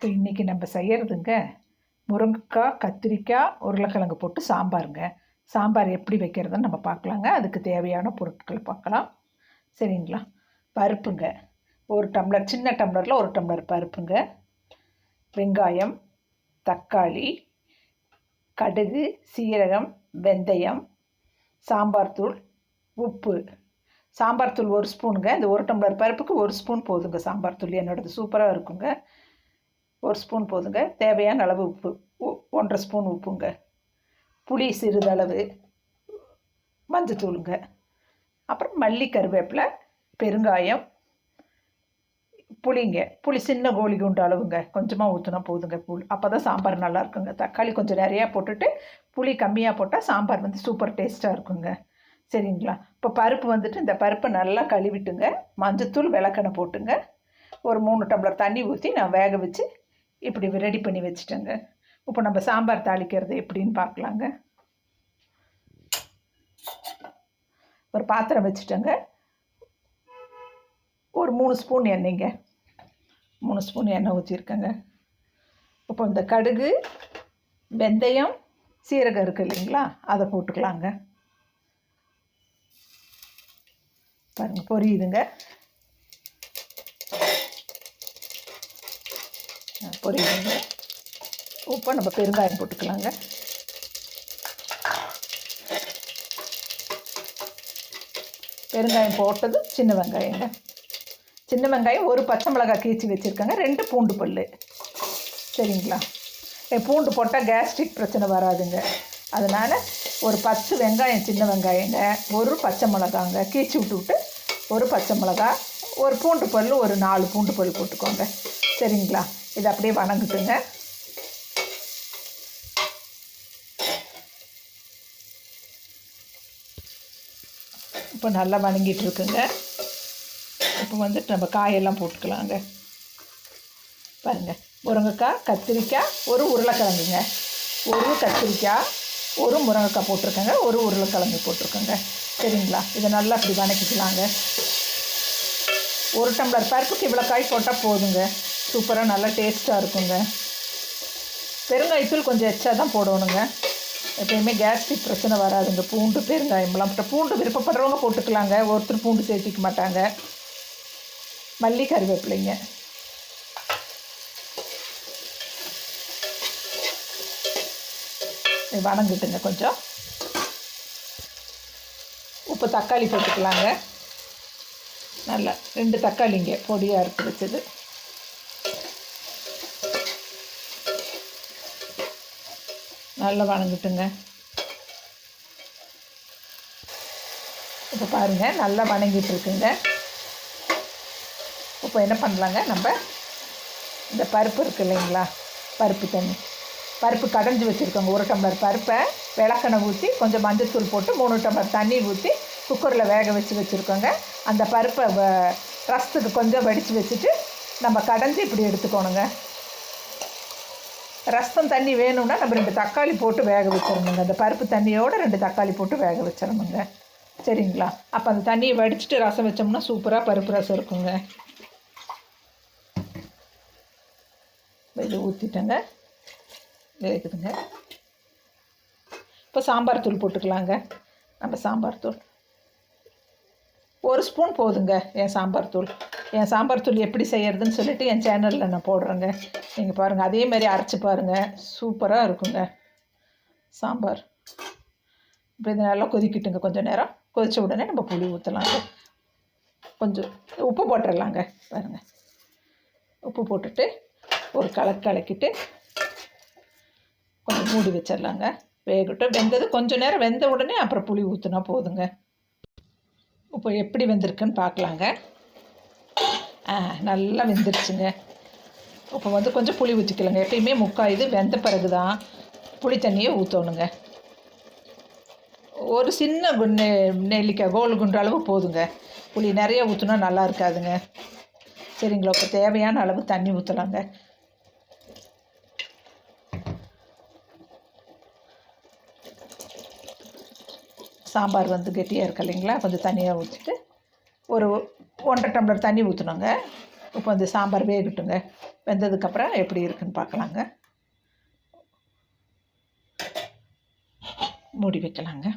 இப்போ இன்றைக்கி நம்ம செய்கிறதுங்க முருங்கைக்காய், கத்திரிக்காய், உருளைக்கிழங்கு போட்டு சாம்பாருங்க. சாம்பார் எப்படி வைக்கிறதுன்னு நம்ம பார்க்கலாங்க. அதுக்கு தேவையான பொருட்கள் பார்க்கலாம். சரிங்களா? பருப்புங்க, ஒரு டம்ளர், சின்ன டம்ளரில் ஒரு டம்ளர் பருப்புங்க. வெங்காயம், தக்காளி, கடுகு, சீரகம், வெந்தயம், சாம்பார் தூள், உப்பு. சாம்பார் தூள் 1 ஸ்பூனுங்க. இந்த ஒரு டம்ளர் பருப்புக்கு 1 ஸ்பூன் போதுங்க சாம்பார் தூள். என்னோடது சூப்பராக இருக்குங்க. 1 ஸ்பூன் போதுங்க. தேவையான அளவு உப்பு, 1.5 ஸ்பூன் உப்புங்க. புளி சிறிதளவு, மஞ்சத்தூளுங்க. அப்புறம் மல்லி, கருவேப்பிலை, பெருங்காயம், புளிங்க. புளி சின்ன கோலி குண்டு அளவுங்க, கொஞ்சமாக ஊற்றினா போதுங்க. அப்போ தான் சாம்பார் நல்லா இருக்குங்க. தக்காளி கொஞ்சம் நிறையா போட்டுட்டு புளி கம்மியாக போட்டால் சாம்பார் சூப்பர் டேஸ்ட்டாக இருக்குங்க. சரிங்களா? இப்போ பருப்பு இந்த பருப்பை நல்லா கழுவிட்டுங்க, மஞ்சத்தூள், விளக்கெண்ணெய் போட்டுங்க, ஒரு 3 டம்ளர் தண்ணி ஊற்றி நான் வேக வச்சு இப்படி ரெடி பண்ணி வச்சுட்டேங்க. இப்போ நம்ம சாம்பார் தாளிக்கிறது எப்படின்னு பார்க்கலாங்க. ஒரு பாத்திரம் வச்சுட்டேங்க. ஒரு 3 ஸ்பூன் எண்ணெய்ங்க, 3 ஸ்பூன் எண்ணெய் ஊற்றிருக்கேங்க. இப்போ இந்த கடுகு, வெந்தயம், சீரகம் இருக்குது இல்லைங்களா, அதை போட்டுக்கலாங்க. பாருங்கள், பொரியுதுங்க. பொரியுதுங்க. இப்போ நம்ம பெருங்காயம் போட்டுக்கலாங்க. பெருங்காயம் போட்டது சின்ன வெங்காயங்க. சின்ன வெங்காயம், ஒரு பச்சை மிளகாய் கீச்சி வச்சுருக்கேங்க, 2 பூண்டு பல். சரிங்களா? பூண்டு போட்டால் கேஸ்ட்ரிக் பிரச்சனை வராதுங்க. அதனால் ஒரு 10 வெங்காயம், சின்ன வெங்காயங்க, ஒரு பச்சை மிளகாங்க கீச்சி விட்டுவிட்டு, ஒரு பச்சை மிளகாய், ஒரு பூண்டு பல், ஒரு 4 பூண்டு பல் போட்டுக்கோங்க. சரிங்களா? இதை அப்படியே வணங்குட்டுங்க. இப்போ நல்லா வணங்கிட்டு இருக்குங்க. இப்போ நம்ம காயெல்லாம் போட்டுக்கலாங்க. பாருங்கள், முருங்கைக்காய், கத்திரிக்காய், ஒரு உருளைக்கிழங்குங்க, ஒரு கத்திரிக்காய், ஒரு முருங்கைக்காய் போட்டிருக்கேங்க, ஒரு உருளைக்கிழங்கு போட்டிருக்கேங்க. சரிங்களா? இதை நல்லா அப்படி வணக்கிக்கலாங்க. 1 டம்ளர் பருப்புக்கு இவ்வளோ காய் போட்டால் போதுங்க. சூப்பராக நல்லா டேஸ்ட்டாக இருக்குங்க. பெருங்காயத்தூள் கொஞ்சம் எச்சா தான் போடணுங்க. எப்பயுமே கேஸ்ட்ரிக் பிரச்சனை வராதுங்க. பூண்டு, பெருங்காயம்லாம் போட்டால், பூண்டு விருப்பப்படுறவங்க போட்டுக்கலாங்க, ஒருத்தர் பூண்டு சேர்த்திக்க மாட்டாங்க. மல்லி, கருவேப்பிலைங்க. வணங்கிட்டுங்க கொஞ்சம். உப்பு, தக்காளி போட்டுக்கலாங்க. நல்லா 2 தக்காளிங்க பொடியாக எடுத்து வச்சது. நல்லா வணங்கிட்டுங்க. இப்போ பாருங்கள், நல்லா வணங்கிட்டு இருக்குங்க. இப்போ என்ன பண்ணலாங்க, நம்ம இந்த பருப்பு இருக்குது இல்லைங்களா, பருப்பு தண்ணி, பருப்பு கடைஞ்சி வச்சுருக்கோங்க. 1 டம்ளர் பருப்பை விளக்கெண்ணெய் ஊற்றி, கொஞ்சம் மஞ்சத்தூள் போட்டு 3 டம்ளர் தண்ணி ஊற்றி குக்கரில் வேக வச்சுருக்கோங்க. அந்த பருப்பை ரசத்துக்கு கொஞ்சம் வடித்து வச்சுட்டு நம்ம கடைஞ்சி இப்படி எடுத்துக்கணுங்க. ரசம் தண்ணி வேணும்னா நம்ம 2 தக்காளி போட்டு வேக வச்சிடணுங்க. அந்த பருப்பு தண்ணியோடு 2 தக்காளி போட்டு வேக வச்சிடணுங்க. சரிங்களா? அப்போ அந்த தண்ணியை வடிச்சிட்டு ரசம் வச்சோம்னா சூப்பராக பருப்பு ரசம் இருக்குங்க. இது ஊற்றிட்டேங்க, வேகுதுங்க. இப்போ சாம்பார் தூள் போட்டுக்கலாங்க. நம்ம சாம்பார் தூள் 1 ஸ்பூன் போதுங்க. என் சாம்பார் தூள் எப்படி செய்கிறதுன்னு சொல்லிவிட்டு என் சேனலில் நான் போடுறேங்க. நீங்கள் பாருங்கள், அதே மாதிரி அரைச்சி பாருங்கள், சூப்பராக இருக்குங்க சாம்பார். இப்போ இது நல்லா கொதிக்கிட்டுங்க. கொஞ்சம் நேரம் கொதித்த உடனே நம்ம புளி ஊற்றலாங்க. கொஞ்சம் உப்பு போட்டுடலாங்க. பாருங்கள், உப்பு போட்டுட்டு ஒரு கலக்கிட்டு கொஞ்சம் மூடி வச்சிடலாங்க. வேகட்டும். வெந்தது கொஞ்சம் நேரம் வெந்த உடனே அப்புறம் புளி ஊற்றினா போதுங்க. இப்போ எப்படி வெந்திருக்குன்னு பார்க்கலாங்க. நல்லா வெந்துருச்சுங்க. இப்போ கொஞ்சம் புளி ஊற்றிக்கலாங்க. எப்பயுமே இது வெந்த பிறகு தான் புளி தண்ணியை ஊற்றணுங்க. ஒரு சின்ன நெல்லிக்காய் கோல் குண்டு அளவு போதுங்க. புளி நிறைய ஊற்றினா நல்லா இருக்காதுங்க. சரிங்களா? இப்போ தேவையான அளவு தண்ணி ஊற்றலாங்க. சாம்பார் கெட்டியாக இருக்கு இல்லைங்களா, கொஞ்சம் தண்ணியாக ஊற்றிட்டு ஒரு 1.5 டம்ளர் தண்ணி ஊற்றணுங்க. இப்போ சாம்பார் வேகட்டுங்க. வெந்ததுக்கப்புறம் எப்படி இருக்குன்னு பார்க்கலாங்க. மூடி வைக்கலாங்க.